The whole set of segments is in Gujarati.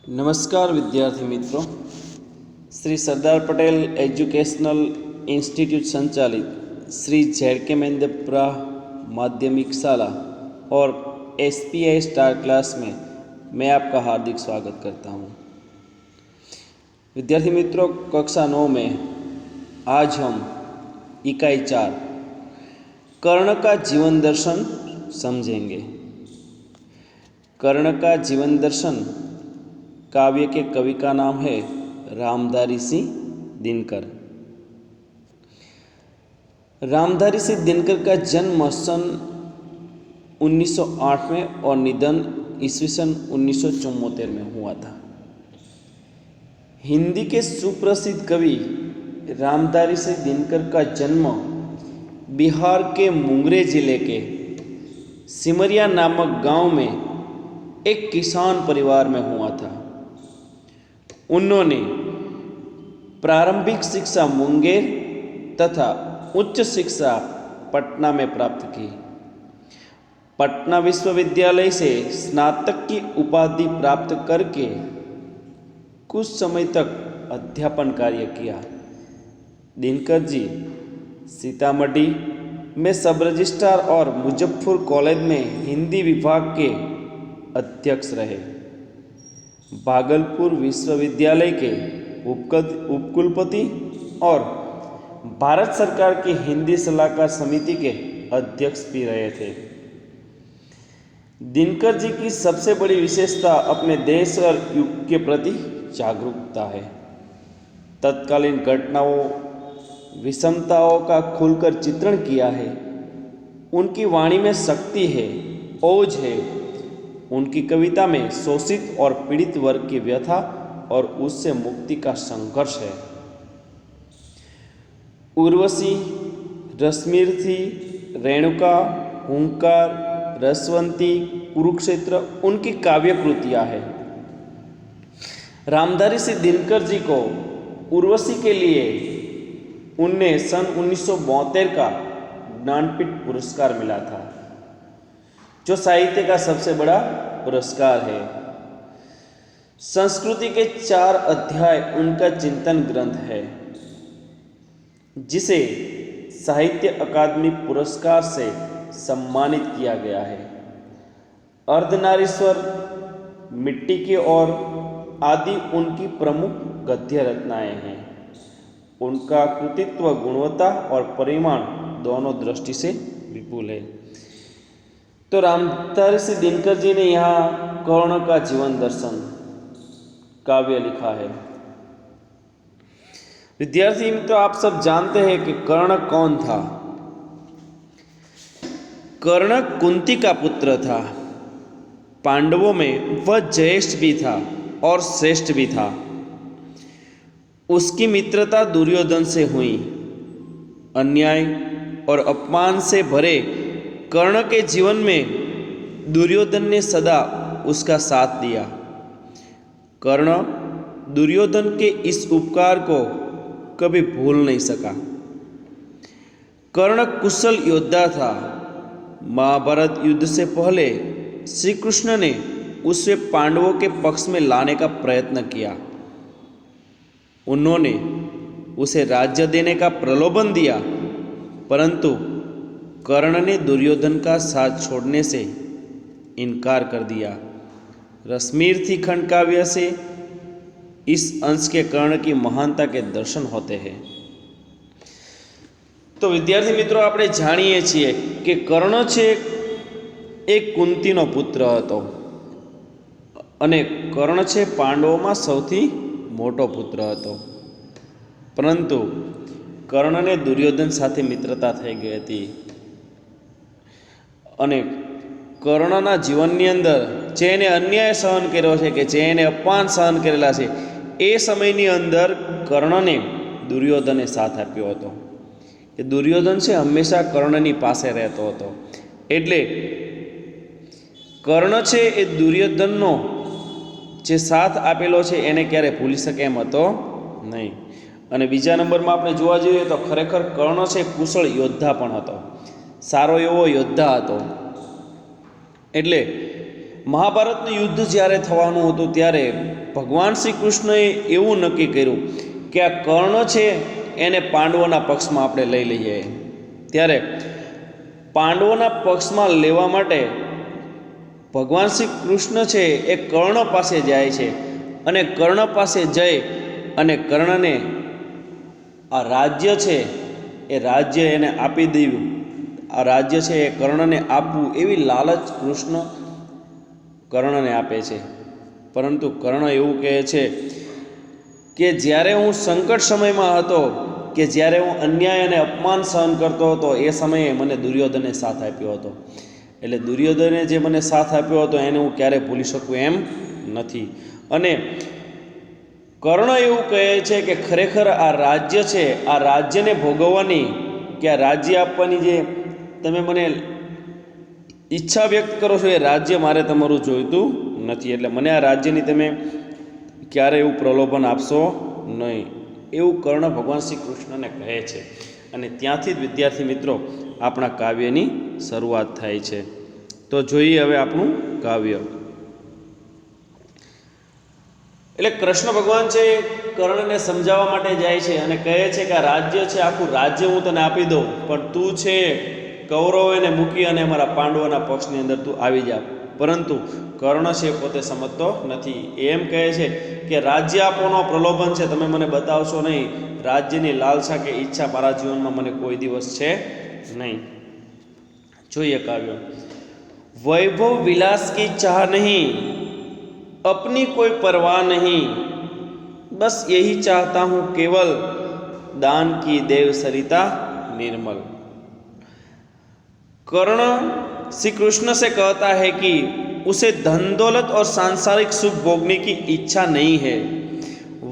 नमस्कार विद्यार्थी मित्रों, श्री सरदार पटेल एजुकेशनल इंस्टीट्यूट संचालित श्री जेड.के. मेंदप्रा माध्यमिक शाला और एसपीआई स्टार क्लास में मैं आपका हार्दिक स्वागत करता हूं। विद्यार्थी मित्रों, कक्षा 9 में आज हम इकाई 4 कर्ण का जीवन दर्शन समझेंगे। कर्ण का जीवन दर्शन काव्य के कवि का नाम है रामधारी सिंह दिनकर। रामधारी सिंह दिनकर का जन्म सन 1908 में और निधन ईस्वी सन 1974 में हुआ था। हिंदी के सुप्रसिद्ध कवि रामधारी सिंह दिनकर का जन्म बिहार के मुंगेर जिले के सिमरिया नामक गांव में एक किसान परिवार में हुआ था। उन्होंने प्रारंभिक शिक्षा मुंगेर तथा उच्च शिक्षा पटना में प्राप्त की। पटना विश्वविद्यालय से स्नातक की उपाधि प्राप्त करके कुछ समय तक अध्यापन कार्य किया। दिनकर जी सीतामढ़ी में सब रजिस्ट्रार और मुजफ्फर कॉलेज में हिंदी विभाग के अध्यक्ष रहे। भागलपुर विश्वविद्यालय के उपकुलपति और भारत सरकार की हिंदी सलाहकार समिति के अध्यक्ष भी रहे थे। दिनकर जी की सबसे बड़ी विशेषता अपने देश और युग के प्रति जागरूकता है। तत्कालीन घटनाओं, विषमताओं का खुलकर चित्रण किया है। उनकी वाणी में शक्ति है, ओज है। उनकी कविता में शोषित और पीड़ित वर्ग की व्यथा और उससे मुक्ति का संघर्ष है। उर्वशी, रश्मिरथी, रेणुका, हुंकार, रसवंती, कुरुक्षेत्र उनकी काव्य कृतियां हैं। रामधारी सिंह दिनकर जी को उर्वशी के लिए उन्हें सन 1972 का ज्ञानपीठ पुरस्कार मिला था, जो साहित्य का सबसे बड़ा पुरस्कार है। संस्कृति के 4 अध्याय उनका चिंतन ग्रंथ है, जिसे साहित्य अकादमी पुरस्कार से सम्मानित किया गया है। अर्धनारीश्वर, मिट्टी की ओर आदि उनकी प्रमुख गद्य रचनाएं हैं। उनका कृतित्व गुणवत्ता और परिमाण दोनों दृष्टि से विपुल है। तो रामधारी सिंह दिनकर जी ने यहाँ कर्ण का जीवन दर्शन काव्य लिखा है। विद्यार्थी मित्रों, आप सब जानते हैं कि कर्ण कौन था। कर्ण कुंती का पुत्र था। पांडवों में वह ज्येष्ठ भी था और श्रेष्ठ भी था। उसकी मित्रता दुर्योधन से हुई। अन्याय और अपमान से भरे कर्ण के जीवन में दुर्योधन ने सदा उसका साथ दिया। कर्ण दुर्योधन के इस उपकार को कभी भूल नहीं सका। कर्ण कुशल योद्धा था। महाभारत युद्ध से पहले श्री कृष्ण ने उसे पांडवों के पक्ष में लाने का प्रयत्न किया। उन्होंने उसे राज्य देने का प्रलोभन दिया, परंतु कर्ण ने दुर्योधन का साथ छोड़ने से इनकार कर दिया। रश्मिरथी खंड काव्य से इस अंश के कर्ण की महानता के दर्शन होते हैं। तो विद्यार्थी मित्रों, આપણે જાણીએ છીએ કે કર્ણ છે એક કુંતીનો પુત્ર હતો અને કર્ણ છે પાંડવોમાં સૌથી મોટો પુત્ર હતો, પરંતુ કર્ણને દુર્યોધન સાથે મિત્રતા થઈ ગઈ હતી અને કર્ણના જીવનની અંદર જે એને અન્યાય સહન કર્યો છે, કે જે એને અપમાન સહન કરેલા છે, એ સમયની અંદર કર્ણને દુર્યોધને સાથ આપ્યો હતો। કે દુર્યોધન છે હંમેશા કર્ણની પાસે રહેતો હતો, એટલે કર્ણ છે એ દુર્યોધનનો જે સાથ આપેલો છે એને ક્યારે ભૂલી શકે એમ હતો નહીં। અને બીજા નંબરમાં આપણે જોવા જઈએ તો ખરેખર કર્ણ છે કુશળ યોદ્ધા પણ હતો, સારો એવો યોદ્ધા હતો। એટલે મહાભારતનું યુદ્ધ જ્યારે થવાનું હતું ત્યારે ભગવાન શ્રી કૃષ્ણએ એવું નક્કી કર્યું કે આ કર્ણ છે એને પાંડવોના પક્ષમાં આપણે લઈ લઈએ. ત્યારે પાંડવોના પક્ષમાં લેવા માટે ભગવાન શ્રી કૃષ્ણ છે એ કર્ણ પાસે જાય છે અને કર્ણ પાસે જઈ અને કર્ણને આ રાજ્ય છે એ રાજ્ય એને આપી દેવું, આ રાજ્ય છે એ કર્ણને આપવું એવી લાલચ કૃષ્ણ કર્ણને આપે છે. પરંતુ કર્ણ એવું કહે છે કે જ્યારે હું સંકટ સમયમાં હતો, કે જ્યારે હું અન્યાય અને અપમાન સહન કરતો હતો, એ સમયે મને દુર્યોધને સાથ આપ્યો હતો. એટલે દુર્યોધને જે મને સાથ આપ્યો હતો એને હું ક્યારે ભૂલી શકું એમ નથી. અને કર્ણ એવું કહે છે કે ખરેખર આ રાજ્ય છે, આ રાજ્યને ભોગવવાની, કે આ રાજ્ય આપવાની જે તમે મને ઈચ્છા વ્યક્ત કરો છો, એ રાજ્ય મારે તમારું જોઈતું નથી. એટલે મને આ રાજ્યની તમે ક્યારે એવું પ્રલોભન આપશો નહીં, એવું કર્ણ ભગવાન શ્રી કૃષ્ણને કહે છે. અને ત્યાંથી જ વિદ્યાર્થી મિત્રો આપણા કાવ્યની શરૂઆત થાય છે. તો જોઈએ હવે આપણું કાવ્ય. એટલે કૃષ્ણ ભગવાન છે કર્ણને સમજાવવા માટે જાય છે અને કહે છે કે આ રાજ્ય છે, આખું રાજ્ય હું તને આપી દઉં, પણ તું છે કૌરવોને મૂકી અને અમારા પાંડવોના પક્ષની અંદર તું આવી જા. પરંતુ કર્ણ છે પોતે સમજતો નથી. એમ કહે છે કે રાજ્ય આપવાનો પ્રલોભન છે, તમે મને બતાવશો નહીં. રાજ્યની લાલસા કે ઈચ્છા મારા જીવનમાં મને કોઈ દિવસ છે નહીં. જોઈએ કાવ્ય. વૈભવ વિલાસ કી ચાહ નહીં, अपनी कोई परवाह नहीं, बस यही चाहता हूँ केवल दान की देव सरिता निर्मल. कर्ण श्री कृष्ण से कहता है कि उसे धन दौलत और सांसारिक सुख भोगने की इच्छा नहीं है,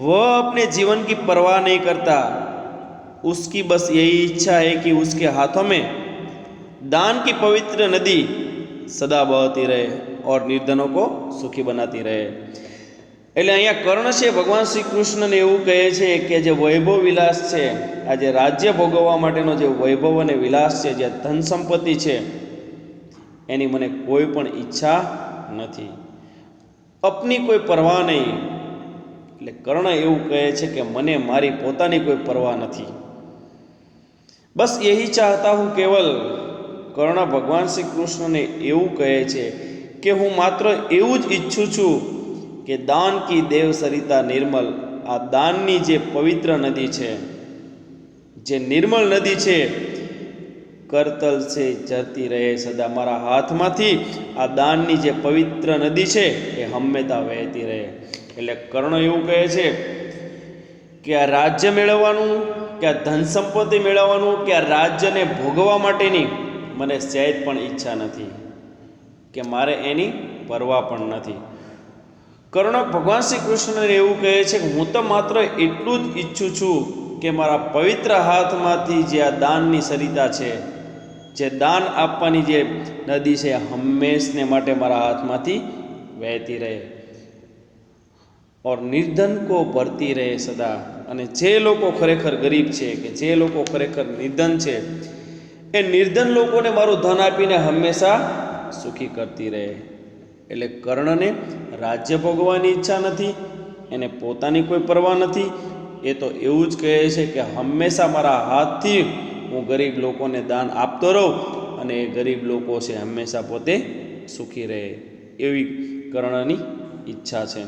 वह अपने जीवन की परवाह नहीं करता. उसकी बस यही इच्छा है कि उसके हाथों में दान की पवित्र नदी सदा बहती रहे और निर्धनों को सुखी बनाती રહે. એટલે અહીંયા કર્ણ છે ભગવાન શ્રી કૃષ્ણને એવું કહે છે કે જે વૈભવ વિલાસ છે, આ જે રાજ્ય ભોગવવા માટેનો જે વૈભવ અને વિલાસ છે, જે ધન સંપત્તિ છે, એની મને કોઈ પણ ઈચ્છા નથી. અપની કોઈ પરવા નહીં. એટલે કર્ણ એવું કહે છે કે મને મારી પોતાની કોઈ પરવા નથી. બસ યહી ચાહતા હું કેવલ. કર્ણ ભગવાન શ્રી કૃષ્ણને એવું કહે છે કે હું માત્ર એવું જ ઈચ્છું છું કે દાન કી દેવ સરિતા નિર્મલ, આ દાનની જે પવિત્ર નદી છે, જે નિર્મળ નદી છે, કરતલ સે જતી રહે સદા. મારા હાથમાંથી આ દાનની જે પવિત્ર નદી છે એ હંમેશા વહેતી રહે. એટલે કર્ણ એવું કહે છે કે આ રાજ્ય મેળવવાનું, કે આ ધન સંપત્તિ મેળવવાનું, કે આ રાજ્યને ભોગવવા માટેની મને સહેજ પણ ઈચ્છા નથી, કે મારે એની પરવા પણ નથી. કર્ણ ભગવાન શ્રી કૃષ્ણને એવું કહે છે કે હું તો માત્ર એટલું જ ઈચ્છું છું કે મારા પવિત્ર હાથમાંથી જે આ દાનની સરિતા છે, જે દાન આપવાની જે નદી છે, હંમેશને માટે મારા હાથમાંથી વહેતી રહે. ઓર નિર્ધન કો ભરતી રહે સદા. અને જે લોકો ખરેખર ગરીબ છે, કે જે લોકો ખરેખર નિર્ધન છે, એ નિર્ધન લોકોને મારું ધન આપીને હંમેશા સુખી કરતી રહે. એટલે કર્ણને રાજ્ય ભોગવવાની ઈચ્છા નથી, એને પોતાની કોઈ પરવા નથી. એ તો એવું જ કહે છે કે હંમેશા મારા હાથથી હું ગરીબ લોકોને દાન આપતો રહું અને એ ગરીબ લોકો છે હંમેશા પોતે સુખી રહે, એવી કર્ણની ઈચ્છા છે.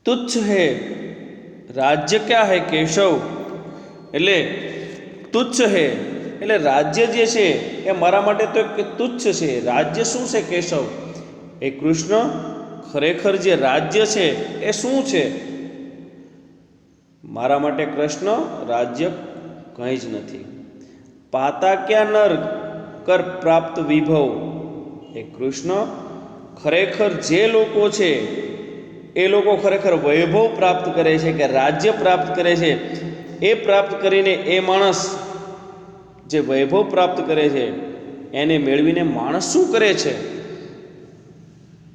તુચ્છ હે રાજ્ય ક્યાં હે કેશવ. એટલે તુચ્છ હે એટલે રાજ્ય જે છે એ મારા માટે તો એક તુચ્છ છે. રાજ્ય શું છે કેશવ? એ કૃષ્ણ, ખરેખર જે રાજ્ય છે એ શું છે? મારા માટે કૃષ્ણ રાજ્ય કંઈ જ નથી. પાતા ક્યાં નર કર પ્રાપ્ત વિભવ. એ કૃષ્ણ, ખરેખર જે લોકો છે એ લોકો ખરેખર વૈભવ પ્રાપ્ત કરે છે, કે રાજ્ય પ્રાપ્ત કરે છે. એ પ્રાપ્ત કરીને એ માણસ જે વૈભવ પ્રાપ્ત કરે છે એને મેળવીને માણસ શું કરે છે?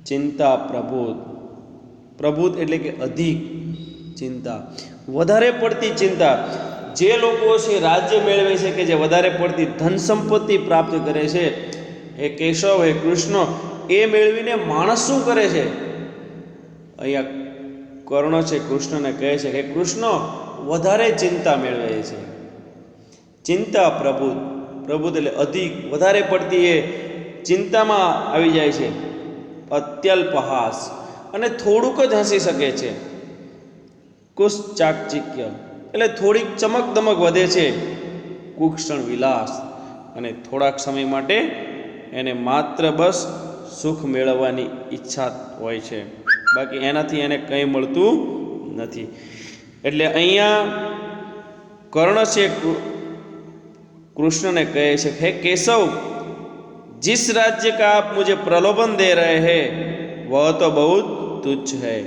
ચિંતા પ્રભુત. પ્રભુત એટલે કે અધિક ચિંતા, વધારે પડતી ચિંતા. જે લોકો છે રાજ્ય મેળવે છે, કે જે વધારે પડતી ધન સંપત્તિ પ્રાપ્ત કરે છે, એ કેશવ, હે કૃષ્ણ, એ મેળવીને માણસ શું કરે છે? અહીંયા કર્ણ છે કૃષ્ણને કહે છે કે કૃષ્ણ વધારે ચિંતા મેળવે છે. ચિંતા પ્રબુદ્ધ એટલે અધિક વધારે પડતી એ ચિંતામાં આવી જાય છે. અત્યલ્પહાસ અને થોડુંક જ હસી શકે છે. કુશ્ચાકચિક્ય એટલે થોડીક ચમક દમક વધે છે. કુક્ષણ વિલાસ અને થોડાક સમય માટે એને માત્ર બસ સુખ મેળવવાની ઈચ્છા હોય છે, બાકી એનાથી એને કંઈ મળતું નથી. એટલે અહીંયા કર્ણ છે कृष्ण ने कहे छे, हे केशव, जिस राज्य का आप मुझे प्रलोभन दे रहे हैं वह तो बहुत तुच्छ है.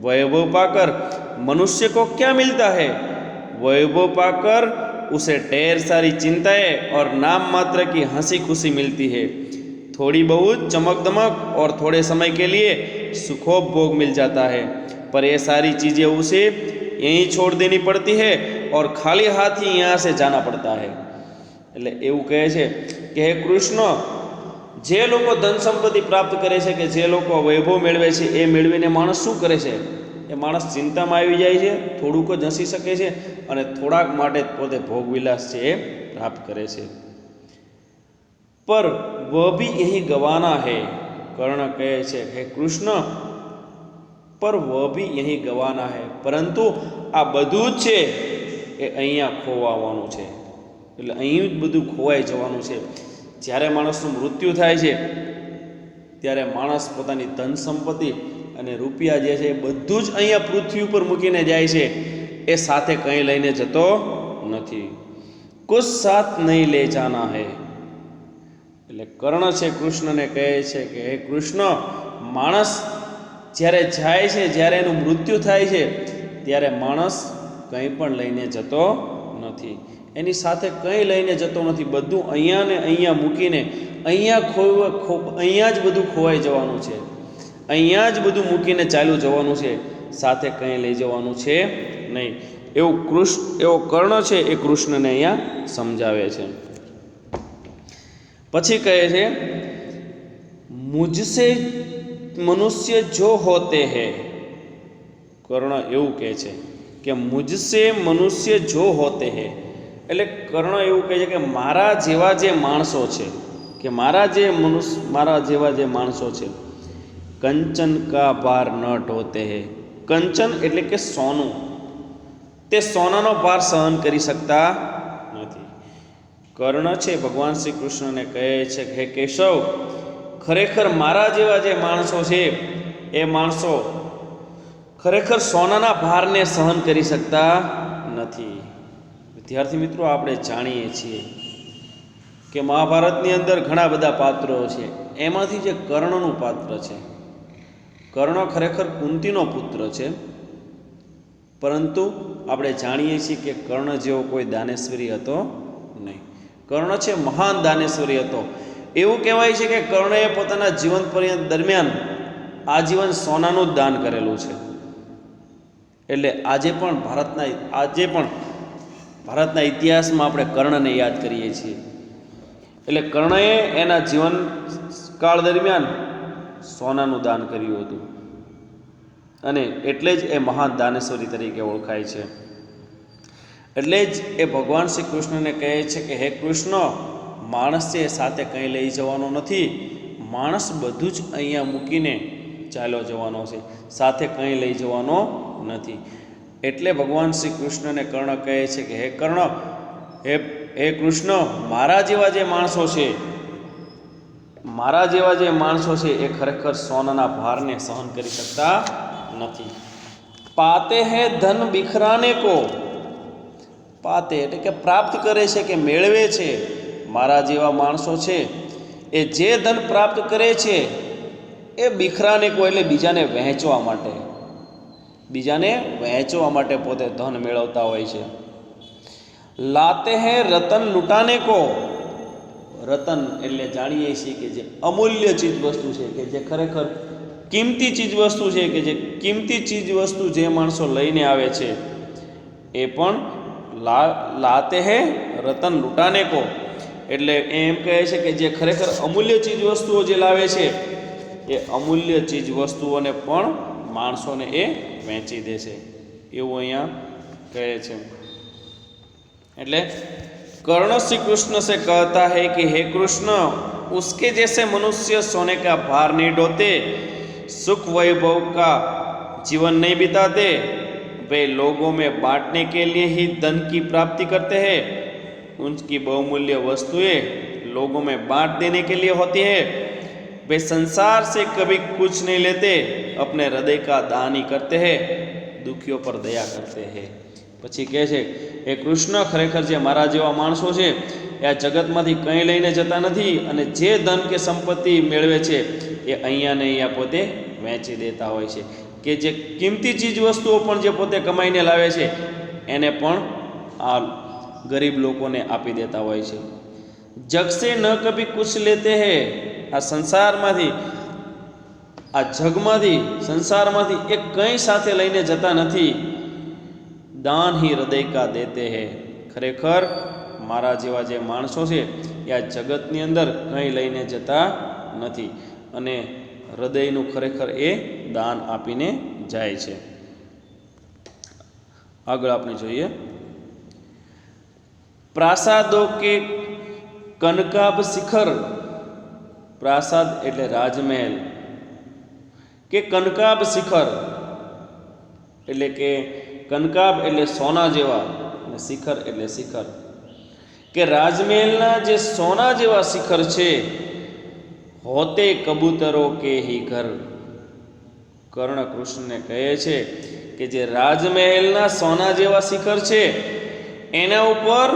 वैभव पाकर मनुष्य को क्या मिलता है? वैभव पाकर उसे ढेर सारी चिंताएं और नाम मात्र की हंसी खुशी मिलती है. थोड़ी बहुत चमक दमक और थोड़े समय के लिए सुखोपभोग मिल जाता है, पर ये सारी चीज़ें उसे यहीं छोड़ देनी पड़ती है और खाली हाथ ही यहाँ से जाना पड़ता है. એટલે એવું કહે છે કે હે કૃષ્ણ, જે લોકો ધન સંપત્તિ પ્રાપ્ત કરે છે, કે જે લોકો વૈભવ મેળવે છે, એ મેળવીને માણસ શું કરે છે? એ માણસ ચિંતામાં આવી જાય છે, થોડુંક જ હસી શકે છે અને થોડાક માટે પોતે ભોગવિલાસ છે એ પ્રાપ્ત કરે છે. પર વહ ભી યહી ગવાના હૈ. કર્ણ કહે છે હે કૃષ્ણ, પર વહ ભી યહી ગવાના હૈ, પરંતુ આ બધું જ છે એ અહીંયા ખોવાવાનું છે. એટલે અહીં જ બધું ખોવાઈ જવાનું છે. જ્યારે માણસનું મૃત્યુ થાય છે ત્યારે માણસ પોતાની ધન સંપત્તિ અને રૂપિયા જે છે એ બધું જ અહીંયા પૃથ્વી ઉપર મૂકીને જાય છે, એ સાથે કંઈ લઈને જતો નથી. કુછ સાથ નહીં લે જાના હૈ. એટલે કર્ણ છે કૃષ્ણને કહે છે કે હે કૃષ્ણ, માણસ જ્યારે જાય છે, જ્યારે એનું મૃત્યુ થાય છે, ત્યારે માણસ કંઈ પણ લઈને જતો નથી. એની સાથે કંઈ લઈને જતો નથી. બધું અહીંયા ને અહીંયા મૂકીને અહીંયા જ બધું ખોવાઈ જવાનું છે. અહીંયા જ બધું મૂકીને ચાલ્યું જવાનું છે, સાથે કંઈ લઈ જવાનું છે નહીં. એવો કર્ણ છે એ કૃષ્ણને અહીંયા સમજાવે છે. પછી કહે છે, મુझसे મનુષ્ય જો હોતે હૈ. કર્ણ એવું કહે છે કે મુझसे મનુષ્ય જો હોતે હૈ. એટલે કર્ણ એવું કહે છે કે મારા જેવા જે માણસો છે, કે મારા જેવા જે માણસો છે, કંચન કા ભાર ન ઢોતે હે. કંચન એટલે કે સોનું, તે સોનાનો ભાર સહન કરી શકતા નથી. કર્ણ છે ભગવાન શ્રી કૃષ્ણને કહે છે કે હે કેશવ, ખરેખર મારા જેવા જે માણસો છે એ માણસો ખરેખર સોનાના ભારને સહન કરી શકતા નથી. વિદ્યાર્થી મિત્રો, આપણે જાણીએ છીએ કે મહાભારતની અંદર ઘણા બધા પાત્રો છે. એમાંથી જે કર્ણનું પાત્ર છે, કર્ણ ખરેખર કુંતીનો પુત્ર છે, પરંતુ આપણે જાણીએ છીએ કે કર્ણ જેવો કોઈ દાનેશ્વરી હતો નહીં. કર્ણ છે મહાન દાનેશ્વરી હતો. એવું કહેવાય છે કે કર્ણએ પોતાના જીવન પર્યંત દરમિયાન આજીવન સોનાનું જ દાન કરેલું છે. એટલે આજે પણ ભારતના ઇતિહાસમાં આપણે કર્ણને યાદ કરીએ છીએ. એટલે કર્ણએ એના જીવનકાળ દરમિયાન સોનાનું દાન કર્યું હતું, અને એટલે જ એ મહાન દાનેશ્વરી તરીકે ઓળખાય છે. એટલે જ એ ભગવાન શ્રી કૃષ્ણને કહે છે કે હે કૃષ્ણ, માણસ છે એ સાથે કંઈ લઈ જવાનો નથી. માણસ બધું જ અહીંયા મૂકીને ચાલ્યો જવાનો છે, સાથે કંઈ લઈ જવાનો નથી. એટલે ભગવાન શ્રી કૃષ્ણને કર્ણ કહે છે કે હે કર્ણ, હે કૃષ્ણ, મારા જેવા જે માણસો છે એ ખરેખર સોનાના ભારને સહન કરી શકતા નથી. પાતે હે ધન બિખરાને કો. પાતે એટલે કે પ્રાપ્ત કરે છે, કે મેળવે છે. મારા જેવા માણસો છે એ જે ધન પ્રાપ્ત કરે છે એ બિખરાને કો એટલે બીજાને વહેંચવા માટે પોતે ધન મેળવતા હોય છે. લાતે હે રતન લૂંટાને કો. રતન એટલે જાણીએ છીએ કે જે અમૂલ્ય ચીજ વસ્તુ છે, કે જે ખરેખર કિંમતી ચીજ વસ્તુ છે, કે જે કિંમતી ચીજ વસ્તુ જે માણસો લઈને આવે છે એ પણ લાતે હે રતન લૂંટાને કો. એટલે એમ કહે છે કે જે ખરેખર અમૂલ્ય ચીજ વસ્તુઓ જે લાવે છે એ અમૂલ્ય ચીજ વસ્તુઓને પણ માણસોને એ વેચી દેશે એવું અહીંયા કહે છે। એટલે कर्ण श्री कृष्ण से कहता है कि हे कृष्ण, उसके जैसे मनुष्य सोने का भार नहीं ढोते, सुख वैभव का जीवन नहीं बिताते, वे लोगों में बांटने के लिए ही धन की प्राप्ति करते हैं। उनकी बहुमूल्य वस्तुएं लोगों में बांट देने के लिए होती है। वे संसार से कभी कुछ नहीं लेते, अपने हृदय का दान ही करते हैं, दुखियों पर दया करते हैं। પછી કહે છે એ કૃષ્ણ, ખરેખર જે મારા જેવા માણસો છે એ આ જગતમાંથી કંઈ લઈને જતા નથી અને જે ધન કે સંપત્તિ મેળવે છે એ અહીંયા ને અહીંયા પોતે વેચી દેતા હોય છે, કે જે કિંમતી ચીજ વસ્તુઓ પણ જે પોતે કમાઈને લાવે છે એને પણ આ ગરીબ લોકોને આપી દેતા હોય છે। જગ સે ન કભી કુછ લેતે હે, આ સંસારમાંથી આ જગમાંથી સંસારમાંથી એ કંઈ સાથે લઈને જતા નથી। દાન ही हृदय का देते हैं, ખરેખર મારા જેવા જે માણસો છે એ આ જગતની અંદર કંઈ લઈને જતા નથી અને હૃદયનું ખરેખર એ દાન આપીને જાય છે। આગળ આપણે જોઈએ, પ્રાસાદો કે કનકાબ શિખર, પ્રાસાદ એટલે રાજમહેલ, કે કનકાબ શિખર એટલે કે કનકાબ એટલે સોના જેવા અને શિખર એટલે શિખર, કે રાજમહેલના જે સોના જેવા શિખર છે, હોતે કબૂતરો કે હી ઘર। કર્ણ કૃષ્ણને કહે છે કે જે રાજમહેલના સોના જેવા શિખર છે એના ઉપર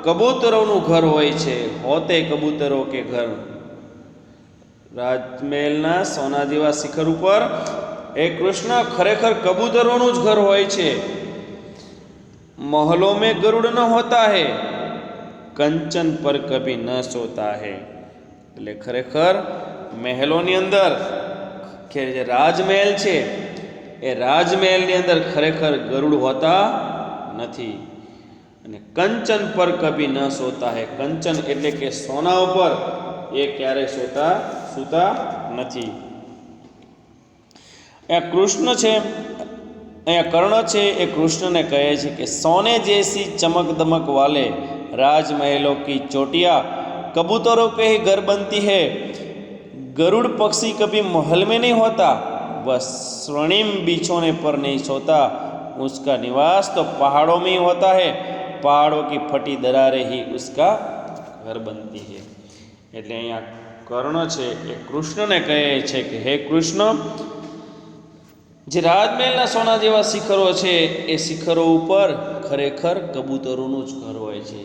કબૂતરોનું ઘર હોય છે, હોતે કબૂતરો કે ઘર। રાજમહેલના સોના જેવા શિખર ઉપર એ કૃષ્ણ ખરેખર કબૂતરોનું જ ઘર હોય છે। महलों में गरुड़ न होता है, कंचन पर कभी न सोता है। એટલે ખરેખર મહેલોની અંદર કે જે રાજમહેલ છે એ રાજમહેલની અંદર ખરેખર ગરુડ હોતા નથી અને કંચન પર કભી ન સોતા હે, કંચન એટલે કે સોના ઉપર એ ક્યારેય સૂતા નથી। એ કૃષ્ણ છે, અહીંયા કર્ણ છે એ કૃષ્ણને કહે છે કે સોने जैसी चमक दमक वाले राजमहलों की चोटियाँ कबूतरों के ही घर बनती है। गरुड़ पक्षी कभी महल में नहीं होता, वह स्वर्णिम बिछोने पर नहीं सोता, उसका निवास तो पहाड़ों में ही होता है, पहाड़ों की फटी दरारें ही उसका घर बनती है। એટલે અહીંયા કર્ણ છે એ કૃષ્ણને કહે છે કે હે કૃષ્ણ, જે રાજમહેલના સોના જેવા શિખરો છે એ શિખરો ઉપર ખરેખર કબૂતરોનું જ ઘર હોય છે,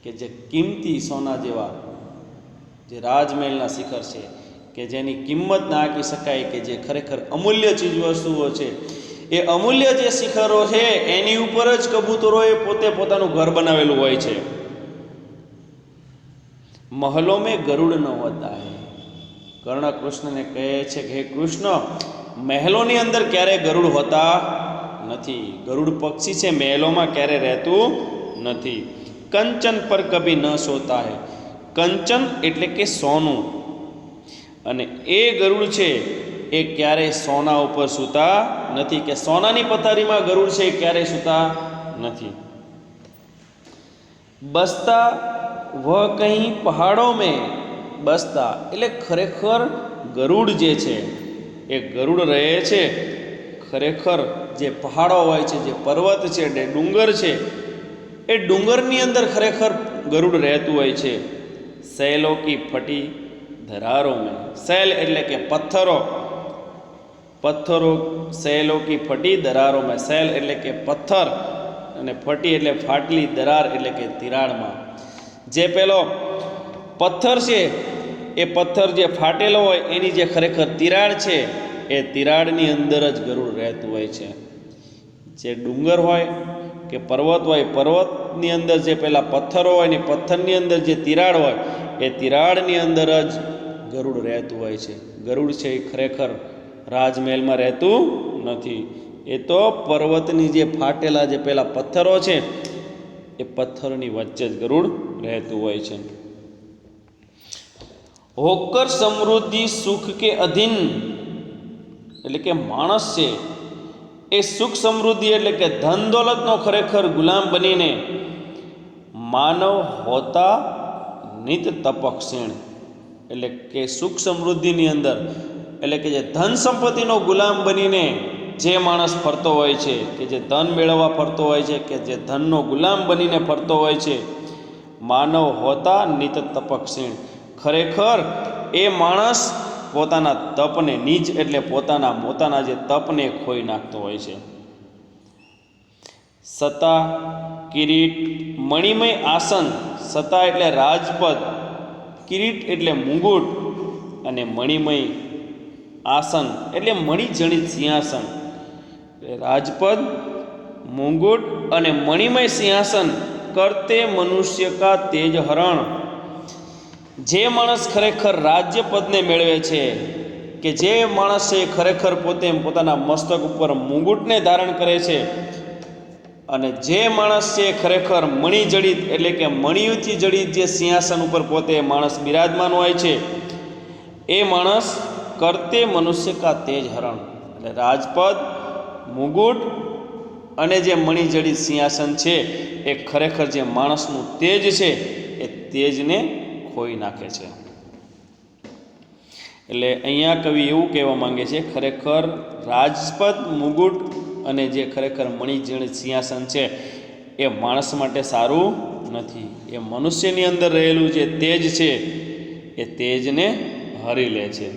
કે જે કિંમતી સોના જેવા જે રાજમહેલના શિખર છે કે જેની કિંમત ના આંકી શકાય, કે જે ખરેખર અમૂલ્ય ચીજ વસ્તુઓ છે એ અમૂલ્ય જે શિખરો છે એની ઉપર જ કબૂતરોએ પોતે પોતાનું ઘર બનાવેલું હોય છે। महलों में गरुड़ न होता है, કર્ણ કૃષ્ણને કહે છે કે હે કૃષ્ણ, મહેલોની અંદર ક્યારે ગરુડ હોતા નથી, ગરુડ પક્ષી છે મહેલોમાં ક્યારે રહેતું નથી। કંચન પર કભી ન સોતા હે, કંચન એટલે કે સોનું, અને એ ગરુડ છે એ ક્યારેય સોના ઉપર સૂતા નથી, કે સોનાની પથારીમાં ગરુડ છે એ ક્યારેય સૂતા નથી। બસતા वह कहीं पहाड़ों में बसता, એટલે ખરેખર ગરુડ જે છે એ ગરુડ રહે છે ખરેખર જે પહાડો હોય છે, જે પર્વત છે, જે ડુંગર છે એ ડુંગરની અંદર ખરેખર ગરુડ રહેતું હોય છે। સૈલો કી ફટી ધરારો મેં, સૈલ એટલે કે પથ્થરો, પથ્થરો, સૈલો કી ફટી દરારો મેં, સૈલ એટલે કે પથ્થર અને ફટી એટલે ફાટલી, દરાર એટલે કે તિરાડમાં। જે પેલો પથ્થર છે એ પથ્થર જે ફાટેલો હોય એની જે ખરેખર તિરાડ છે એ તિરાડની અંદર જ ગરુડ રહેતું હોય છે। જે ડુંગર હોય કે પર્વત હોય, પર્વતની અંદર જે પેલા પથ્થરો હોય ને પથ્થરની અંદર જે તિરાડ હોય એ તિરાડની અંદર જ ગરુડ રહેતું હોય છે। ગરુડ છે એ ખરેખર રાજમહેલમાં રહેતું નથી, એ તો પર્વતની જે ફાટેલા જે પેલા પથ્થરો છે એ પથ્થરની વચ્ચે જ ગરુડ રહેતું હોય છે। હોકર સમૃદ્ધિ સુખ કે અધીન, એટલે કે માણસ છે એ સુખ સમૃદ્ધિ એટલે કે ધન દોલતનો ખરેખર ગુલામ બનીને માનવ હોતા નિત તપક્ષીણ, એટલે કે સુખ સમૃદ્ધિની અંદર એટલે કે જે ધન સંપત્તિનો ગુલામ બનીને જે માણસ ફરતો હોય છે, કે જે ધન મેળવવા ફરતો હોય છે, કે જે ધનનો ગુલામ બનીને ફરતો હોય છે, માનવ હોતા નિત તપક્ષીણ, ખરેખર એ માણસ પોતાના તપને નીચ એટલે પોતાના જે તપને ખોઈ નાખતો હોય છે. સતા કિરીટ મણિમય આસન, સતા એટલે રાજપદ, કિરીટ એટલે મુગુટ અને મણિમય આસન એટલે મણિજણિત સિંહાસન. રાજપદ, મુગુટ અને મણિમય સિંહાસન કરતે મનુષ્ય કા તેજ હરણ, જે માણસ ખરેખર રાજ્ય પદને મેળવે છે, કે જે માણસ છે ખરેખર પોતે પોતાના મસ્તક ઉપર મુગુટને ધારણ કરે છે, અને જે માણસ છે ખરેખર મણિજડિત એટલે કે મણિયુથી જડિત જે સિંહાસન ઉપર પોતે માણસ બિરાજમાન હોય છે, એ માણસ કરતે મનુષ્ય કા તેજ હરણ, એટલે રાજપદ, મુગુટ અને જે મણિજડિત સિંહાસન છે એ ખરેખર જે માણસનું તેજ છે એ તેજને ખોઈ નાખે છે. એટલે અહીંયા કવિ એવું કહેવા માંગે છે, ખરેખર રાજપદ, મુગુટ અને જે ખરેખર મણિજડિત સિંહાસન છે એ માણસ માટે સારું નથી. એ મનુષ્યની અંદર રહેલું જે તેજ છે એ તેજને હરી લે છે.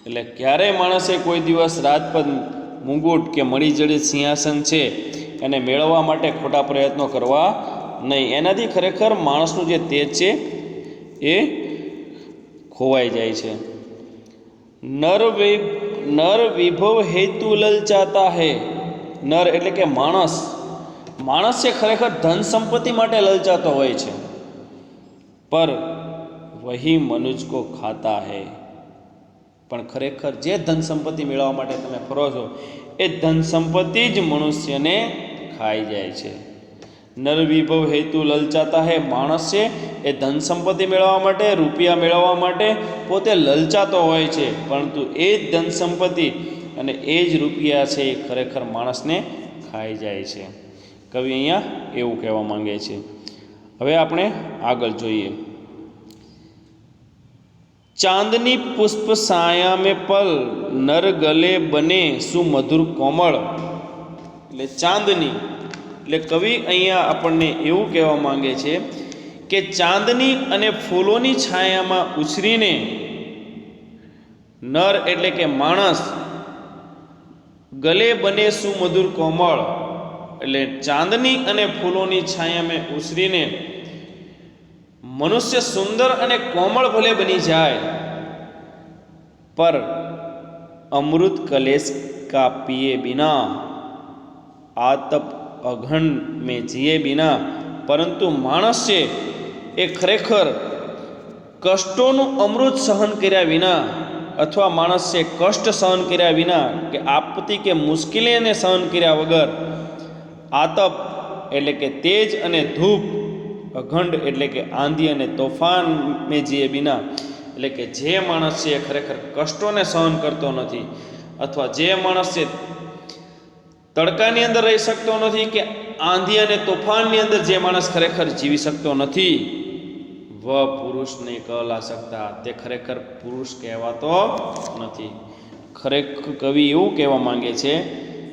એટલે ક્યારેય માણસે કોઈ દિવસ રાજપદ, મુગુટ કે મણિજડિત સિંહાસન છે એને મેળવવા માટે ખોટા પ્રયત્નો કરવા નહીં. એનાથી ખરેખર માણસનું જે તેજ છે એ ખોવાઈ જાય છે. નર વિભવ હેતુ લલચાતા હૈ, નર એટલે કે માણસ છે ખરેખર ધન સંપત્તિ માટે લલચાતો હોય છે, પર વહી મનુજ કો ખાતા હૈ, પણ ખરેખર જે ધન સંપત્તિ મેળવવા માટે તમે ફરો છો એ ધન સંપત્તિ જ મનુષ્યને ખાઈ જાય છે. નર વિભવ હેતુ લલચાતા હૈ, માણસ છે એ ધન સંપત્તિ મેળવવા માટે, રૂપિયા મેળવવા માટે પોતે લલચાતો હોય છે, પરંતુ એ જ ધન સંપત્તિ અને એ જ રૂપિયા છે એ ખરેખર માણસને ખાઈ જાય છે. કવિ અહીંયા એવું કહેવા માંગે છે. હવે આપણે આગળ જોઈએ. ચાંદની પુષ્પ સાયા में पल नर गले बने सुमधुर कोमल, એટલે ચાંદની એટલે કવિ અહીંયા આપણને એવું કહેવા માંગે છે કે ચાંદની અને ફૂલોની છાયામાં ઉછરીને નર એટલે કે માણસ, ગલે બને સુમધુર કોમળ, એટલે ચાંદની અને ફૂલોની છાયામાં ઉછરીને મનુષ્ય સુંદર અને કોમળ ભલે બની જાય, પર અમૃત કલેશ કા पिए बिना आतप अघन में जिए बिना, પરંતુ માણસ છે એ ખરેખર કષ્ટોનું અમૃત સહન કર્યા વિના, અથવા માણસ છે કષ્ટ સહન કર્યા વિના કે આપત્તિ કે મુશ્કેલીને સહન કર્યા વગર, આતપ એટલે કે તેજ અને ધૂપ, અખંડ એટલે કે આંધી અને તોફાન મેં જીએ બિના, એટલે કે જે માણસ છે એ ખરેખર કષ્ટોને સહન કરતો નથી, અથવા જે માણસ છે તડકાની અંદર રહી શકતો નથી કે આંધી અને તોફાનની અંદર જે માણસ ખરેખર જીવી શકતો નથી, વ પુરુષ નહીં કહલા શકતા, તે ખરેખર પુરુષ કહેવાતો નથી. ખરેખર કવિ એવું કહેવા માંગે છે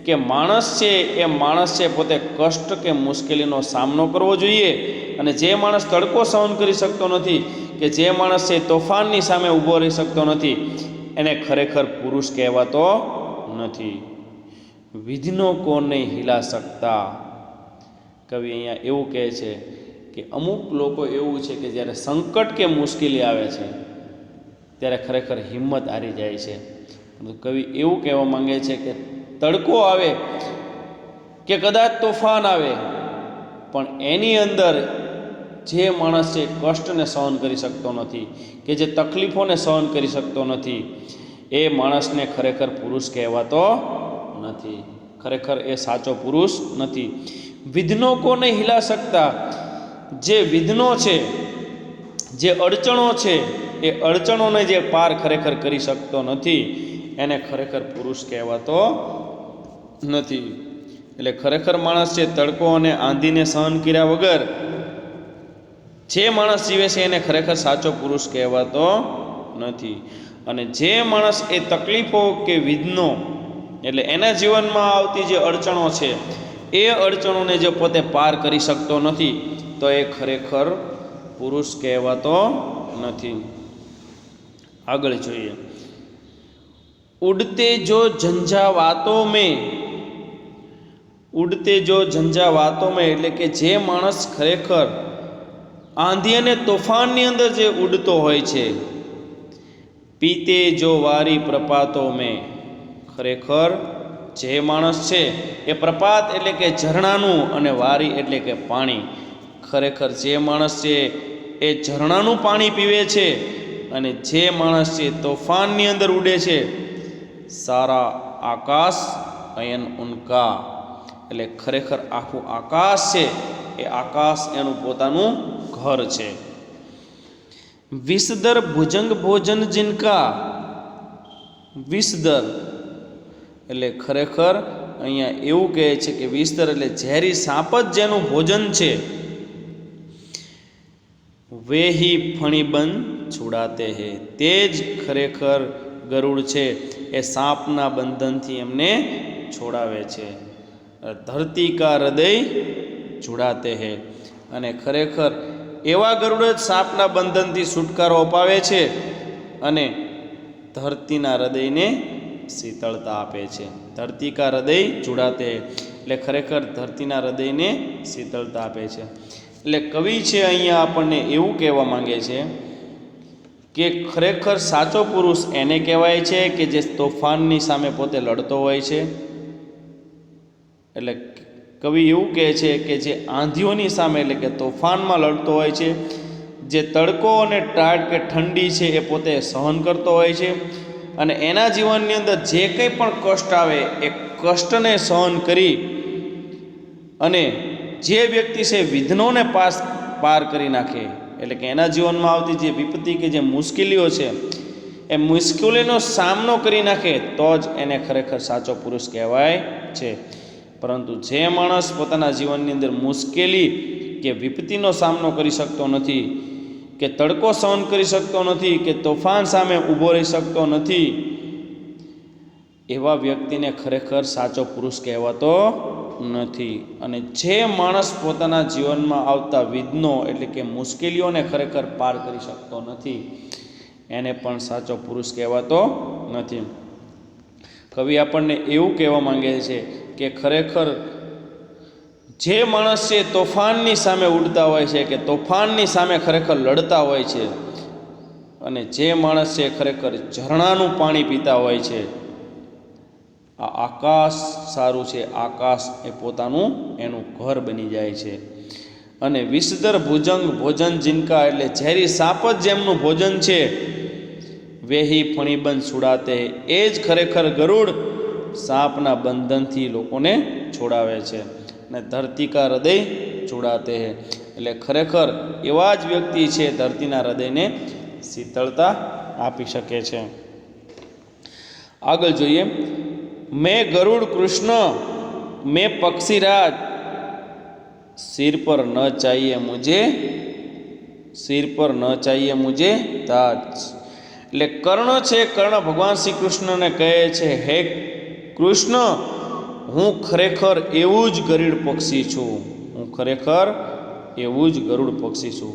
કે માણસ છે એ માણસ છે પોતે કષ્ટ કે મુશ્કેલીનો સામનો કરવો જોઈએ, અને જે માણસ તડકો સહન કરી શકતો નથી, કે જે માણસ છે તોફાનની સામે ઊભો રહી શકતો નથી, એને ખરેખર પુરુષ કહેવાતો નથી. વિઘ્નો કો નહીં હિલા શકતા, કવિ અહીંયા એવું કહે છે કે અમુક લોકો એવું છે કે જ્યારે સંકટ કે મુશ્કેલી આવે છે ત્યારે ખરેખર હિંમત હારી જાય છે. કવિ એવું કહેવા માંગે છે કે તડકો આવે કે કદાચ તોફાન આવે, પણ એની અંદર જે માણસ છે કષ્ટને સહન કરી શકતો નથી, કે જે તકલીફોને સહન કરી શકતો નથી, એ માણસને ખરેખર પુરુષ કહેવાતો નથી. ખરેખર એ સાચો પુરુષ નથી. વિઘ્નો કો નહીં હિલા શકતા, જે વિઘ્નો છે, જે અડચણો છે, એ અડચણોને જે પાર ખરેખર કરી શકતો નથી એને ખરેખર પુરુષ કહેવાતો નથી. એટલે ખરેખર માણસ છે તડકો અને આંધીને સહન કર્યા વગર જે માણસ જીવે છે એને ખરેખર સાચો પુરુષ કહેવાતો નથી. અને જે માણસ એ તકલીફો કે વિઘ્નો એટલે એના જીવનમાં આવતી જે અડચણો છે એ અડચણોને જે પોતે પાર કરી શકતો નથી તો એ ખરેખર પુરુષ કહેવાતો નથી. આગળ જોઈએ. ઉડતે જો ઝંઝાવાતો મેં, ઉડતે જો ઝંઝાવાતો મેં એટલે કે જે માણસ ખરેખર આંધી અને તોફાનની અંદર જે ઉડતો હોય છે. પીતે જો વારી પ્રપાતો મેં, ખરેખર જે માણસ છે એ પ્રપાત એટલે કે ઝરણાનું અને વારી એટલે કે પાણી, ખરેખર જે માણસ છે એ ઝરણાનું પાણી પીવે છે અને જે માણસ છે તોફાનની અંદર ઉડે છે. સારા આકાશ અયન ઉનકા એટલે ખરેખર આખું આકાશ છે એ આકાશ એનું પોતાનું ઘર છે. વિષદર ભુજંગ ભોજન જિનકા, વિષદર એટલે ખરેખર અહીંયા એવું કહે છે કે વિષદર એટલે ઝેરી સાપ જ જેનું ભોજન છે. વે હી ફણીબંધ છોડાતે હે, તે જ ખરેખર ગરુડ છે એ સાપના બંધનથી એમને છોડાવે છે. ધરતી કા હૃદય છોડાતે હે અને ખરેખર એવા ગરુડ જ સાપના બંધનથી છુટકારો અપાવે છે અને ધરતીના હૃદયને શીતળતા આપે છે. ધરતી કા હૃદય છોડાતે એટલે ખરેખર ધરતીના હૃદયને શીતળતા આપે છે. એટલે કવિ છે અહીંયા આપણને એવું કહેવા માંગે છે કે ખરેખર સાચો પુરુષ એને કહેવાય છે કે જે તોફાનની સામે પોતે લડતો હોય છે. એટલે કવિ એવું કહે છે કે જે આંધીઓની સામે એટલે કે તોફાનમાં લડતો હોય છે, જે તડકો અને ટાઢ કે ઠંડી છે એ પોતે સહન કરતો હોય છે અને એના જીવનની અંદર જે કંઈ પણ કષ્ટ આવે એ કષ્ટને સહન કરી અને જે વ્યક્તિ છે વિઘ્નોને પાર કરી નાખે એટલે કે એના જીવનમાં આવતી જે વિપત્તિ કે જે મુશ્કેલીઓ છે એ મુશ્કેલીનો સામનો કરી નાખે તો જ એને ખરેખર સાચો પુરુષ કહેવાય છે. પરંતુ જે માણસ પોતાના જીવનની અંદર મુશ્કેલી કે વિપત્તિનો સામનો કરી શકતો નથી, કે તડકો સહન કરી શકતો નથી, કે તોફાન સામે ઊભો રહી શકતો નથી, એવા વ્યક્તિને ખરેખર સાચો પુરુષ કહેવાતો નથી. અને જે માણસ પોતાના જીવનમાં આવતા વિઘ્નો એટલે કે મુશ્કેલીઓને ખરેખર પાર કરી શકતો નથી એને પણ સાચો પુરુષ કહેવાતો નથી. કવિ આપણને એવું કહેવા માંગે છે કે ખરેખર જે માણસ છે તોફાનની સામે ઉડતા હોય છે કે તોફાનની સામે ખરેખર લડતા હોય છે અને જે માણસ છે ખરેખર ઝરણાનું પાણી પીતા હોય છે. આ આકાશ સારું છે, આકાશ એ પોતાનું એનું ઘર બની જાય છે. અને વિષદર ભુજંગ ભોજન જિનકા એટલે ઝેરી સાપ જ જેમનું ભોજન છે. વેહી ફણીબંધ છોડાતે એ જ ખરેખર ગરુડ સાપના બંધનથી લોકોને છોડાવે છે. અને ધરતી કા હૃદય છોડાતે હે એટલે ખરેખર એવા જ વ્યક્તિ છે ધરતીના હૃદયને શીતળતા આપી શકે છે. આગળ જોઈએ. મેં ગરુડ કૃષ્ણ મેં પક્ષીરાજ સિર પર ન ચાહીએ મુझे, સિર પર ન ચાહીએ મુझे તાજ એટલે કર્ણ છે. કર્ણ ભગવાન શ્રી કૃષ્ણને કહે છે હે કૃષ્ણ હું ખરેખર એવું જ ગરુડ પક્ષી છું, હું ખરેખર એવું જ ગરુડ પક્ષી છું.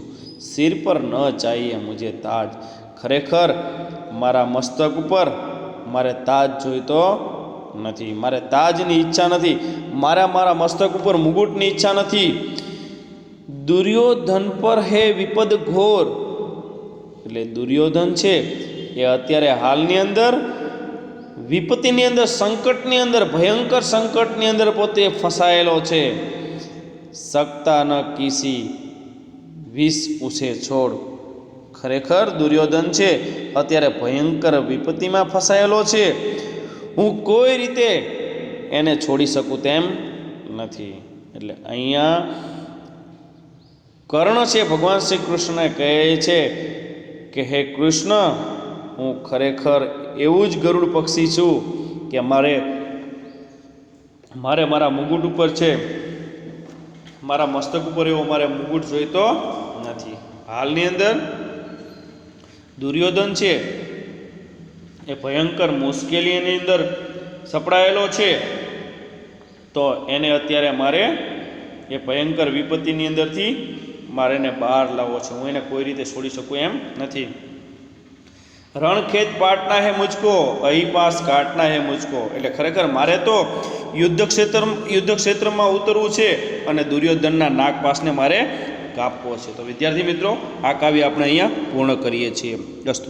સિર પર ન ચાહીએ મુझे તાજ ખરેખર મારા મસ્તક ઉપર મારે તાજ જોઈતો નથી, મારે તાજની ઈચ્છા નથી, મારા મસ્તક ઉપર મુગુટની ઈચ્છા નથી. દુર્યોધન પર હે વિપદ ઘોર એટલે દુર્યોધન છે એ અત્યારે હાલની અંદર વિપત્તિની અંદર સંકટની અંદર ભયંકર સંકટની અંદર પોતે ફસાયેલો છે. સકતા ન કિસી વિષ ઉસે છોડ ખરેખર દુર્યોધન છે અત્યારે ભયંકર વિપત્તિમાં ફસાયેલો છે. હું કોઈ રીતે એને છોડી શકું તેમ નથી. એટલે અહીંયા કર્ણ છે ભગવાન શ્રી કૃષ્ણને કહે છે કે હે કૃષ્ણ, હું ખરેખર એવું જ ગરુડ પક્ષી છું કે મારે મારા મુગુટ ઉપર છે, મારા મસ્તક ઉપર એવો મારે મુગુટ જોઈતો નથી. હાલની અંદર દુર્યોધન છે એ ભયંકર મુશ્કેલીની અંદર સપડાયેલો છે, તો એને અત્યારે મારે એ ભયંકર વિપત્તિની અંદરથી મારે એને બહાર લાવવો છે. હું એને કોઈ રીતે છોડી શકું એમ નથી. રણખેત પાટના હે મુજકો, અહીં પાસ કાટના હે મુજકો. એટલે ખરેખર મારે તો યુદ્ધ ક્ષેત્રમાં ઉતરવું છે અને દુર્યોધનના નાગ પાસને મારે કાપવો છે. તો વિદ્યાર્થી મિત્રો, આ કાવ્ય આપણે અહીંયા પૂર્ણ કરીએ છીએ. અસ્તુ.